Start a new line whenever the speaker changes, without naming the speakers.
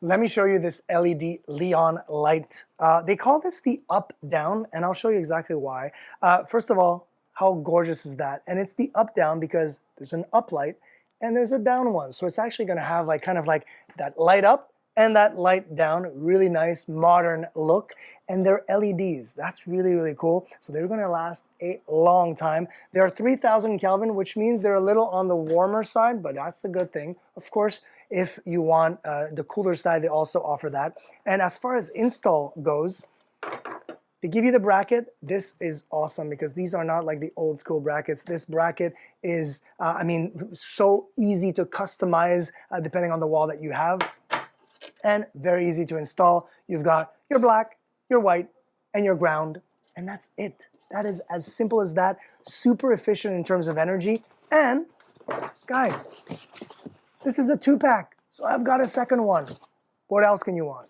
Let me show you this LED Leon light. They call this the up-down, and I'll show you exactly why. First of all, how gorgeous is that? And it's the up-down because there's an up light and there's a down one. So it's actually gonna have like kind of like that light up and that light down. Really nice modern look. And they're LEDs. That's really, really cool. So they're gonna last a long time. They are 3000 Kelvin, which means they're a little on the warmer side, but that's a good thing. Of course, if you want the cooler side, they also offer that. And as far as install goes, they give you the bracket. This is awesome because these are not like the old school brackets. This bracket is, I mean, so easy to customize depending on the wall that you have, and very easy to install. You've got your black, your white, and your ground, and that's it. That is as simple as that. Super efficient in terms of energy. And guys, this is a 2-pack, so I've got a second one. What else can you want?